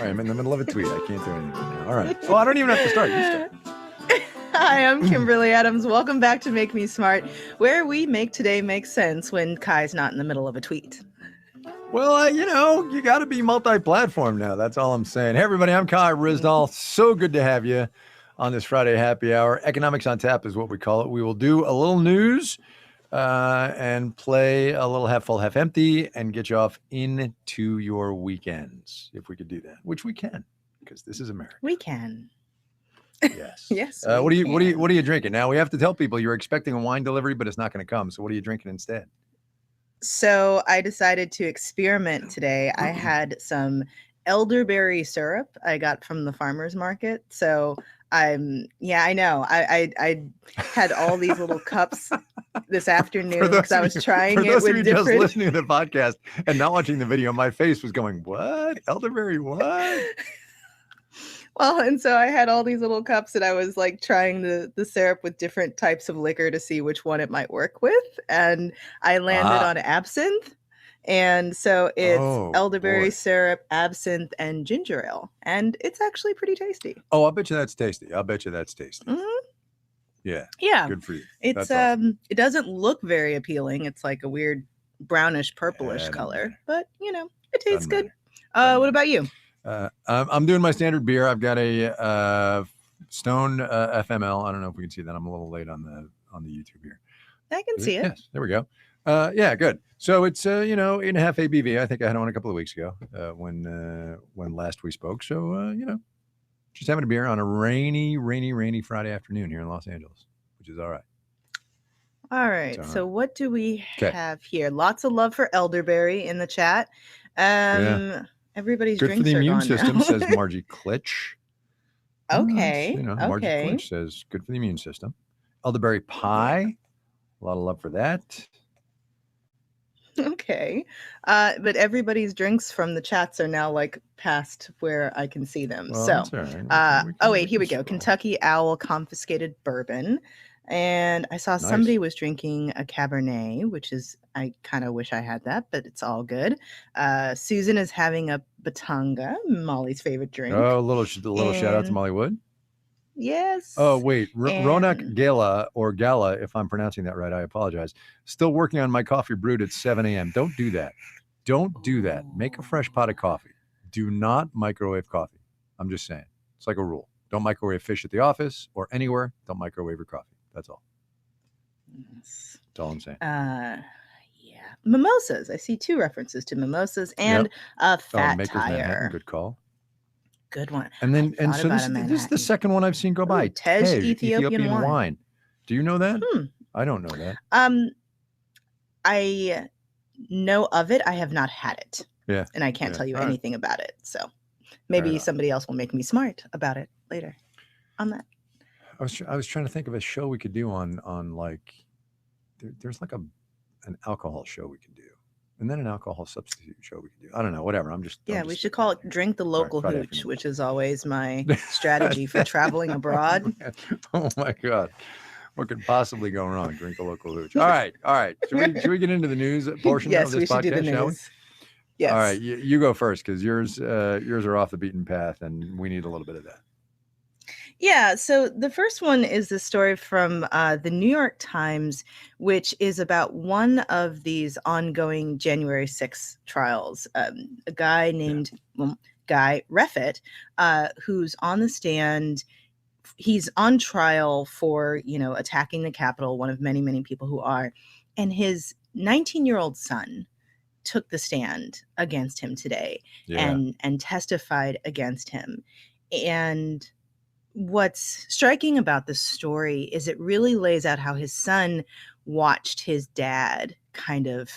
Sorry, I'm in the middle of a tweet. I can't do anything right now. All right. Well, I don't even have to start. You start. Hi, I'm Kimberly Adams. Welcome back to Make Me Smart, where we make today make sense when Kai's not in the middle of a tweet. Well, you got to be multi-platform now. That's all I'm saying. Hey, everybody, I'm Kai Rizdal. So good to have you on this Friday happy hour. Economics on Tap is what we call it. We will do a little news and play a little half full, half empty and get you off into your weekends, if we could do that, which we can, because this is America. We can. Yes. Yes. What are you drinking? Now we have to tell people you're expecting a wine delivery, but it's not going to come. So what are you drinking instead? So I decided to experiment today. I had some elderberry syrup I got from the farmer's market. So I know. I had all these little cups this afternoon because I was trying it with different. For those of you just listening to the podcast and not watching the video, my face was going, "What? Elderberry? What?" Well, and so I had all these little cups and I was like trying the syrup with different types of liquor to see which one it might work with. And I landed on absinthe. And so it's elderberry syrup, absinthe, and ginger ale. And it's actually pretty tasty. Oh, I'll bet you that's tasty. Mm-hmm. Yeah. Yeah. Good for you. It's awesome. It doesn't look very appealing. It's like a weird brownish purplish color, but it tastes good. What about you? I'm doing my standard beer. I've got a Stone FML. I don't know if we can see that. I'm a little late on the YouTube here. I can see it. Yes, there we go. Yeah, good. So it's 8.5 ABV. I think I had one a couple of weeks ago when last we spoke. So just having a beer on a rainy Friday afternoon here in Los Angeles, which is all right. All right. So what do we have here? Lots of love for elderberry in the chat. Everybody's good drinks for the are immune gone system, now. says Margie Klitsch. Okay. Margie Klitsch says good for the immune system. Elderberry pie, a lot of love for that. Okay. But everybody's drinks from the chats are now like past where I can see them. Well, so, that's all right. Here we go. Kentucky Owl confiscated bourbon. And I saw somebody was drinking a Cabernet, which is, I kind of wish I had that, but it's all good. Susan is having a Batanga, Molly's favorite drink. Oh, a little shout out to Molly Wood. Yes. Oh, wait. Ronak Gala, if I'm pronouncing that right, I apologize. Still working on my coffee brewed at 7 a.m. Don't do that. Don't do that. Make a fresh pot of coffee. Do not microwave coffee. I'm just saying. It's like a rule. Don't microwave fish at the office or anywhere. Don't microwave your coffee. That's all. That's all I'm saying. Yeah. Mimosas. I see two references to mimosas and a fat tire. Manhattan. Good call. Good one. And so this is the second one I've seen go by. Tej Ethiopian wine. Do you know that? I don't know that. I know of it. I have not had it. Yeah. And I can't tell you anything about it. So maybe somebody else will make me smart about it later on that. I was trying to think of a show we could do on like there's like an alcohol show we could do, and then an alcohol substitute show we could do. I don't know, whatever. We should call it Drink the Local Hooch, which is always my strategy for traveling abroad. Oh my God. What could possibly go wrong? Drink the local hooch. All right. Should we get into the news portion of this podcast, shall we? Yes. All right, you go first because yours are off the beaten path, and we need a little bit of that. Yeah, so the first one is the story from the New York Times, which is about one of these ongoing January 6th trials. A guy named Guy Reffitt, who's on the stand. He's on trial for, attacking the Capitol, one of many, many people who are. And his 19-year-old son took the stand against him today and testified against him. And what's striking about this story is it really lays out how his son watched his dad kind of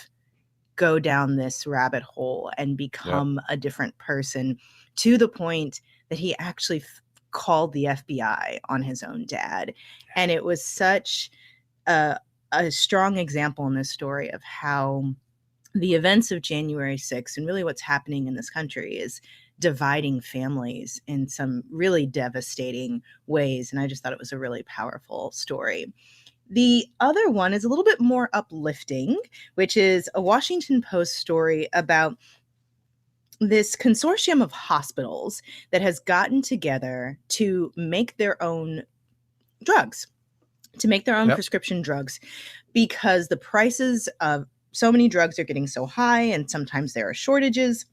go down this rabbit hole and become a different person, to the point that he actually called the FBI on his own dad. And it was such a strong example in this story of how the events of January 6th and really what's happening in this country is dividing families in some really devastating ways. And I just thought it was a really powerful story. The other one is a little bit more uplifting, which is a Washington Post story about this consortium of hospitals that has gotten together to make their own drugs, to make their own Yep. prescription drugs, because the prices of so many drugs are getting so high, and sometimes there are shortages.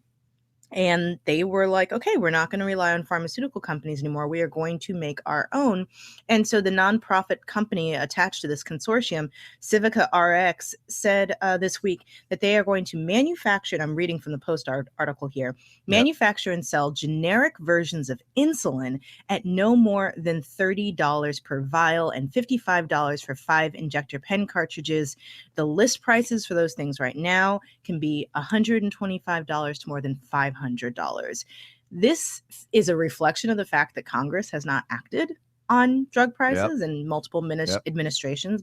And they were like, okay, we're not going to rely on pharmaceutical companies anymore. We are going to make our own. And so the nonprofit company attached to this consortium, Civica RX, said this week that they are going to manufacture, and I'm reading from the Post article here, manufacture and sell generic versions of insulin at no more than $30 per vial and $55 for 5 injector pen cartridges. The list prices for those things right now can be $125 to more than $500. This is a reflection of the fact that Congress has not acted on drug prices, and multiple administrations,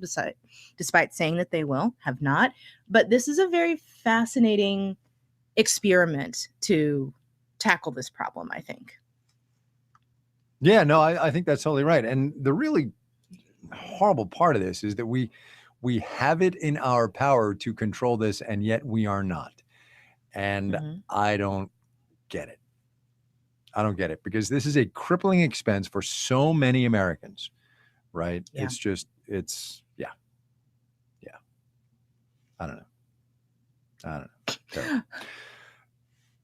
despite saying that they will, have not. But this is a very fascinating experiment to tackle this problem, I think. Yeah, no, I think that's totally right. And the really horrible part of this is that we have it in our power to control this, and yet we are not. And I don't get it. I don't get it, because this is a crippling expense for so many Americans, right? Yeah. I don't know.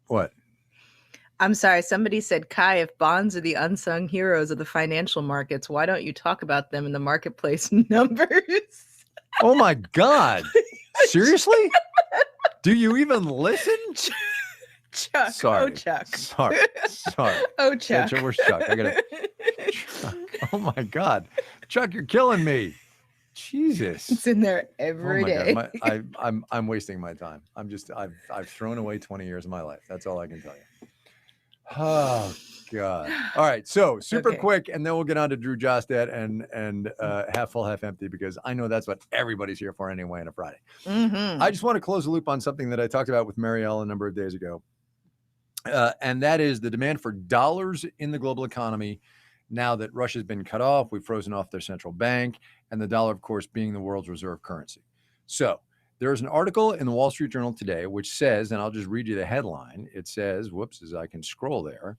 What? I'm sorry. Somebody said, Kai, if bonds are the unsung heroes of the financial markets, why don't you talk about them in the marketplace numbers? Oh my God. Seriously? Do you even listen? Chuck. Sorry. Oh, Chuck. Sorry. Oh, Chuck. Where's Chuck? Chuck. Oh my God. Chuck, you're killing me. Jesus. It's in there every day. God. I'm wasting my time. I've thrown away 20 years of my life. That's all I can tell you. Oh God. All right. So super quick, and then we'll get on to Drew Jostad and half full, half empty, because I know that's what everybody's here for anyway on a Friday. I just want to close the loop on something that I talked about with Marielle a number of days ago. And that is the demand for dollars in the global economy. Now that Russia's been cut off, we've frozen off their central bank, and the dollar, of course, being the world's reserve currency. So there's an article in the Wall Street Journal today which says, and I'll just read you the headline. It says, whoops, as I can scroll there,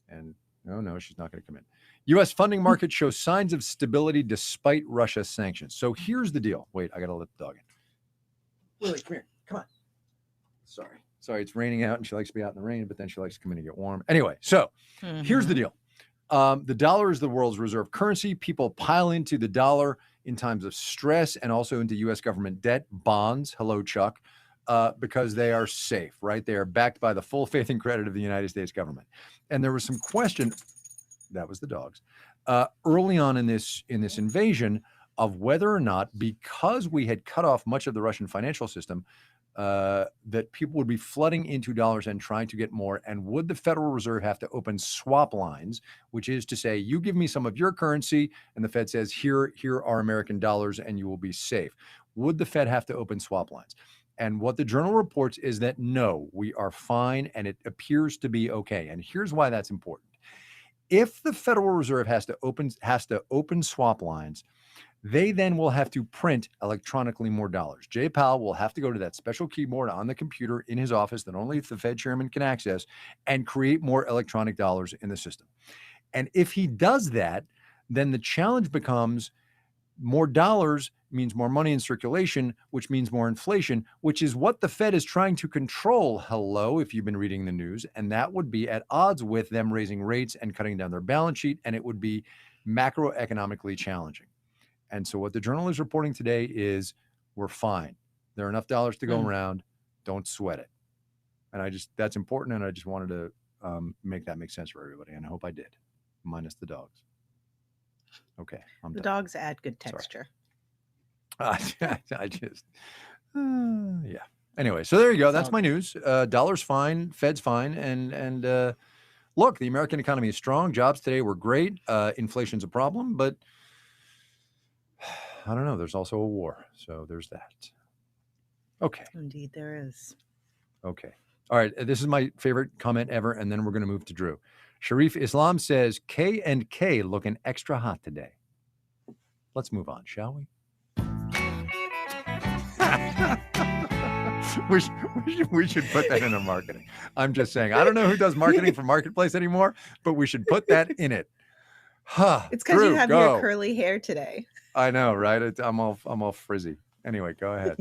and no, she's not going to come in. U.S. funding market shows signs of stability despite Russia sanctions. So here's the deal. Wait, I got to let the dog in. Lily, come here. Come on. Sorry, it's raining out, and she likes to be out in the rain, but then she likes to come in and get warm. Anyway, so here's the deal. The dollar is the world's reserve currency. People pile into the dollar in times of stress, and also into U.S. government debt, bonds. Hello, Chuck. Because they are safe, right? They are backed by the full faith and credit of the United States government. And there was some question, that was the dogs, early on in this invasion, of whether or not, because we had cut off much of the Russian financial system, that people would be flooding into dollars and trying to get more. And would the Federal Reserve have to open swap lines, which is to say, you give me some of your currency, and the Fed says, here are American dollars, and you will be safe. Would the Fed have to open swap lines? And what the journal reports is that no, we are fine, and it appears to be okay. And here's why that's important. If the Federal Reserve has to open swap lines, they then will have to print electronically more dollars. Jay Powell will have to go to that special keyboard on the computer in his office that only the Fed chairman can access, and create more electronic dollars in the system. And if he does that, then the challenge becomes more dollars means more money in circulation, which means more inflation, which is what the Fed is trying to control. Hello, if you've been reading the news. And that would be at odds with them raising rates and cutting down their balance sheet, and it would be macroeconomically challenging. And so what the journal is reporting today is we're fine. There are enough dollars to go around. Don't sweat it. And that's important. And I just wanted to make that make sense for everybody. And I hope I did, minus the dogs. Okay. The dogs add good texture. Yeah. Anyway, so there you go. That's my news. Dollar's fine. Fed's fine. And look, the American economy is strong. Jobs today were great. Inflation's a problem, but I don't know. There's also a war. So there's that. Okay. Indeed, there is. Okay. All right. This is my favorite comment ever. And then we're going to move to Drew. Sharif Islam says, K&K looking extra hot today. Let's move on, shall we? we should put that in our marketing. I'm just saying. I don't know who does marketing for Marketplace anymore, but we should put that in it. Huh. It's because you Drew, have go. your curly hair today. I know, right? I'm all frizzy. Anyway, go ahead.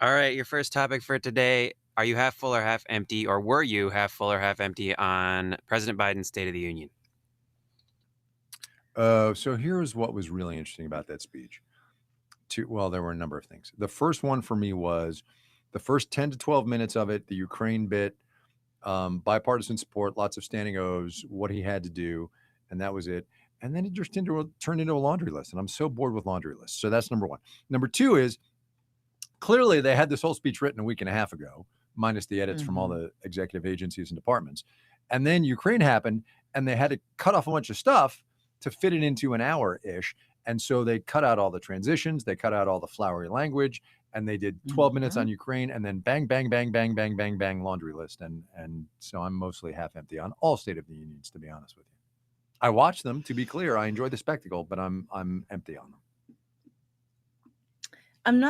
All right, your first topic for today. Are you half full or half empty, or were you half full or half empty on President Biden's State of the Union? So here's what was really interesting about that speech. Well, there were a number of things. The first one for me was the first 10 to 12 minutes of it, the Ukraine bit, bipartisan support, lots of standing O's, what he had to do, and that was it. And then it just turned into a laundry list, and I'm so bored with laundry lists. So that's number one. Number two is clearly they had this whole speech written a week and a half ago, minus the edits from all the executive agencies and departments. And then Ukraine happened, and they had to cut off a bunch of stuff to fit it into an hour-ish. And so they cut out all the transitions, they cut out all the flowery language, and they did 12 minutes on Ukraine, and then bang, bang, bang, bang, bang, bang, bang, laundry list. And so I'm mostly half empty on all State of the Unions, to be honest with you. I watch them, to be clear. I enjoy the spectacle, but I'm empty on them. I'm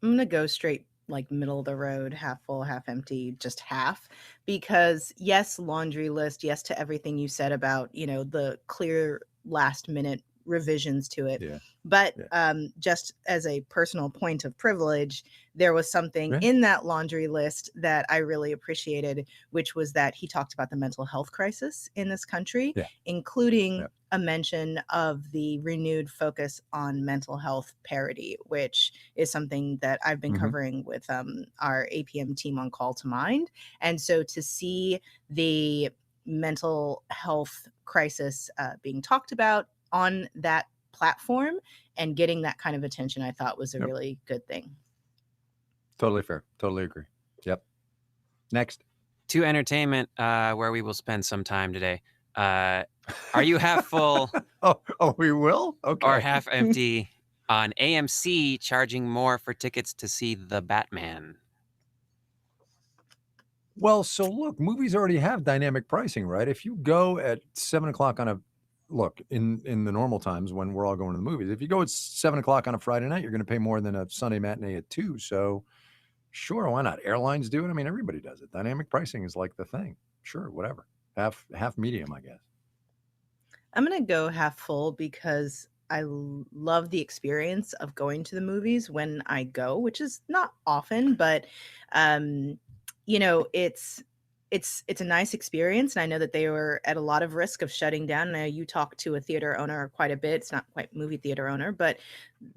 going to go straight like middle of the road, half full, half empty, just half, because yes, laundry list, yes to everything you said about, the clear last minute revisions to it. Yeah. But just as a personal point of privilege, there was something in that laundry list that I really appreciated, which was that he talked about the mental health crisis in this country, including a mention of the renewed focus on mental health parity, which is something that I've been covering with our APM team on Call to Mind. And so to see the mental health crisis being talked about on that platform and getting that kind of attention, I thought was a really good thing. Totally fair. Totally agree. Yep. Next. To entertainment, where we will spend some time today. Are you half full? Oh, we will? Okay. Or half empty on AMC charging more for tickets to see The Batman? Well, so look, movies already have dynamic pricing, right? If you go at 7:00 on in the normal times when we're all going to the movies, if you go at 7:00 on a Friday night, you're going to pay more than a Sunday matinee at 2. So sure, why not? Airlines do it. I mean, everybody does it. Dynamic pricing is like the thing. Sure, whatever. Half medium, I guess. I'm going to go half full because I love the experience of going to the movies when I go, which is not often, but it's a nice experience. And I know that they were at a lot of risk of shutting down. And I know you talk to a theater owner quite a bit. It's not quite movie theater owner, but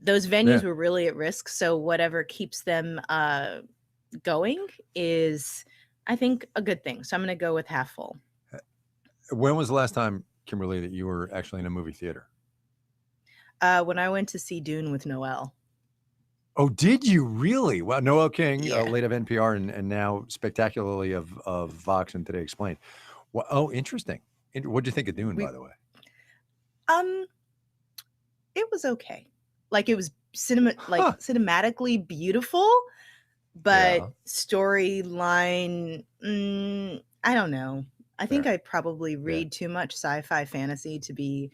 those venues were really at risk. So whatever keeps them going is, I think, a good thing. So I'm going to go with half full. When was the last time, Kimberly, that you were actually in a movie theater? When I went to see Dune with Noelle. Oh, did you really? Well, Noelle King, late of NPR and now spectacularly of Vox and Today Explained. Well, oh, interesting. What did you think of Dune, by the way? It was okay. Like, it was cinematically beautiful, but storyline, I don't know. I think I probably read too much sci-fi fantasy to be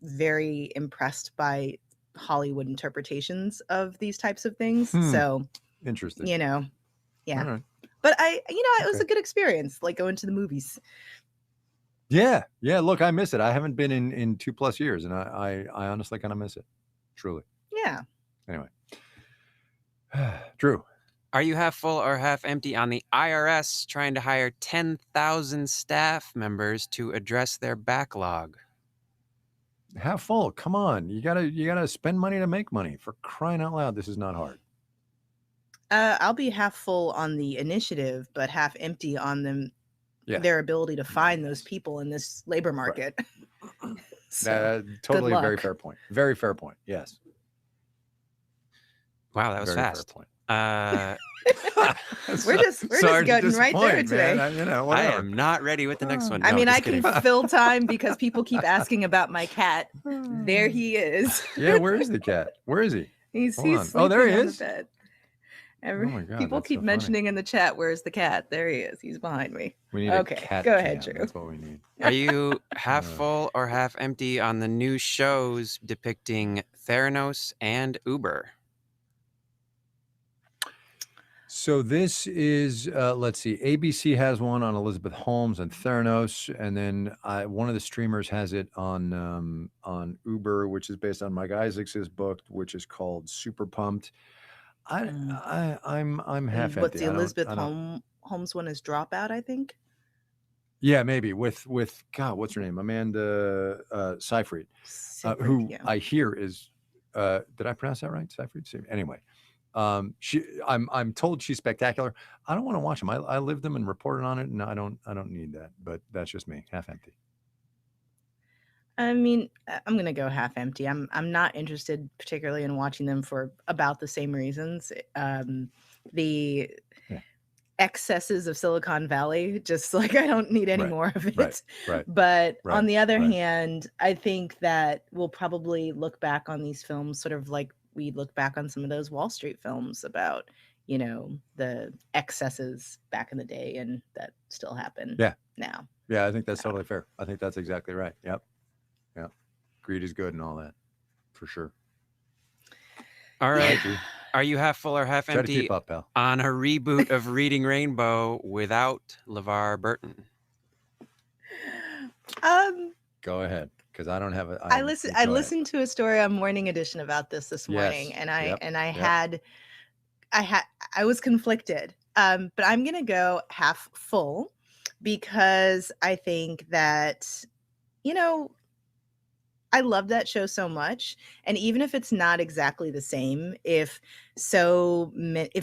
very impressed by Hollywood interpretations of these types of things. So interesting. Yeah. Right. But it was a good experience, like going to the movies. Yeah. Look, I miss it. I haven't been in 2+ years, and I honestly kind of miss it. Truly. Yeah. Anyway, Drew. Are you half full or half empty on the IRS trying to hire 10,000 staff members to address their backlog? Half full. Come on. You gotta spend money to make money. For crying out loud, this is not hard. I'll be half full on the initiative, but half empty on them, their ability to find those people in this labor market. Right. So, totally a very fair point. Very fair point. Yes. Wow, that was very fast. Fair point. we're just gutting right there today. I am not ready with the next one. No, I mean, I can fill time because people keep asking about my cat. There he is. Yeah, where is the cat? Where is he? He's sleeping there he on is. the bed. Oh my God, people keep mentioning in the chat, where's the cat? There he is. He's behind me. We need a cat go ahead, Drew. That's what we need. Are you half full or half empty on the new shows depicting Theranos and Uber? So this is, let's see, ABC has one on Elizabeth Holmes and Theranos, and then one of the streamers has it on Uber, which is based on Mike Isaacs' book, which is called Super Pumped. Mm. I'm half And what's empty. the Elizabeth I don't. Holmes one is Dropout, I think. Yeah, maybe with God, what's her name? Amanda Seyfried, Seyfried, who yeah. I hear is. Did I pronounce that right? Seyfried. Anyway, I'm told she's spectacular. I don't want to watch them. I lived them and reported on it, and I don't need that. But that's just me, half empty. I mean, I'm gonna go half empty. I'm not interested particularly in watching them for about the same reasons. The Yeah. excesses of Silicon Valley, just like I don't need any Right, more of it. right, But on right, the other right. hand, I think that we'll probably look back on these films sort of like we look back on some of those Wall Street films about, the excesses back in the day and that still happen Yeah, now. yeah. I think that's totally fair. I think that's exactly right. Yep. Greed is good and all that, for sure. All Yeah. right. Are you half full or half Try to empty keep up, pal. on a reboot of Reading Rainbow without LeVar Burton? Go ahead, because I don't have a. I listened to a story on Morning Edition about this morning, Yes. and Yep. I was conflicted. But I'm gonna go half full because I think that, I love that show so much, and even if it's not exactly the same, if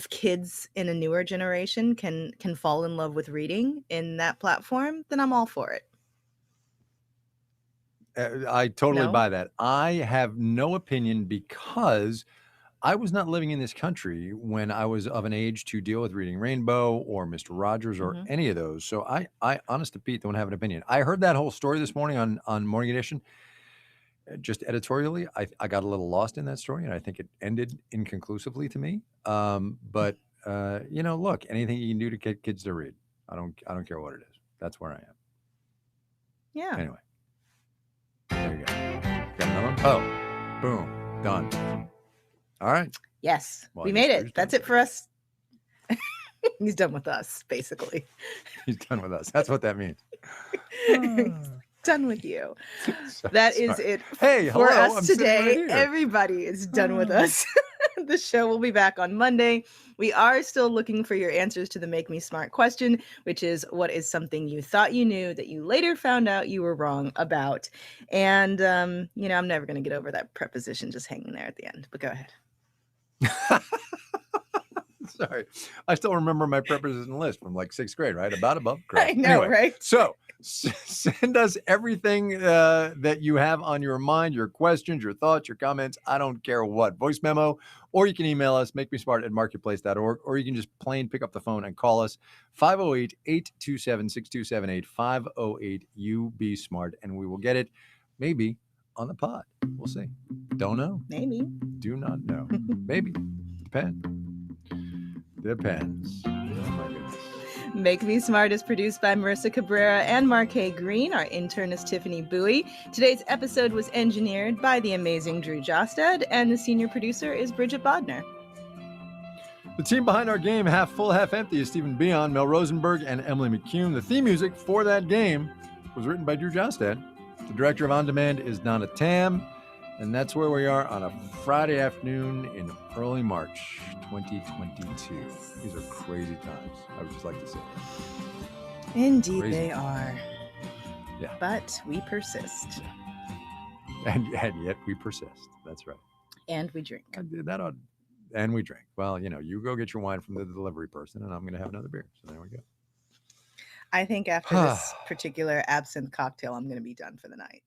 kids in a newer generation can fall in love with reading in that platform, then I'm all for it. I totally No? buy that. I have no opinion because I was not living in this country when I was of an age to deal with Reading Rainbow or Mr. Rogers or Mhm. any of those. So I honest to Pete, don't have an opinion. I heard that whole story this morning on Morning Edition. Just editorially, I got a little lost in that story, and I think it ended inconclusively to me. But look, anything you can do to get kids to read, I don't care what it is. That's where I am. Yeah. Anyway, there you go. Got another one? Oh, boom, done. All right. Yes, Well, we I made guess it. Drew's That's done. it for us. He's done with us, basically. He's done with us. That's what that means. He's done with you. That is Sorry. it Hey, for hello, us I'm sitting right today. here. Everybody is done with us. The show will be back on Monday. We are still looking for your answers to the Make Me Smart question, which is what is something you thought you knew that you later found out you were wrong about? And, I'm never going to get over that preposition just hanging there at the end, but go ahead. Sorry. I still remember my preposition list from like 6th grade, right? About, above, correct. I know, Anyway, right? So send us everything that you have on your mind, your questions, your thoughts, your comments. I don't care what. Voice memo, or you can email us, makemesmart@marketplace.org, or you can just plain pick up the phone and call us 508-827-6278, 508-UB-SMART, and we will get it maybe on the pod. We'll see. Don't know. Maybe. Do not know. Maybe. Depends. Depends. Oh my goodness. Make Me Smart is produced by Marissa Cabrera and Marquet Green. Our intern is Tiffany Bowie. Today's episode was engineered by the amazing Drew Jostad, and the senior producer is Bridget Bodner. The team behind our game, Half Full, Half Empty, is Stephen Bion, Mel Rosenberg, and Emily McCune. The theme music for that game was written by Drew Jostad. The director of On Demand is Donna Tam. And that's where we are on a Friday afternoon in early March 2022. These are crazy times, I would just like to say. Indeed, Crazy. they are. Yeah. But we persist. And yet we persist. That's right. And we drink. And we drink. Well, you go get your wine from the delivery person, and I'm going to have another beer. So there we go. I think after this particular absinthe cocktail, I'm going to be done for the night.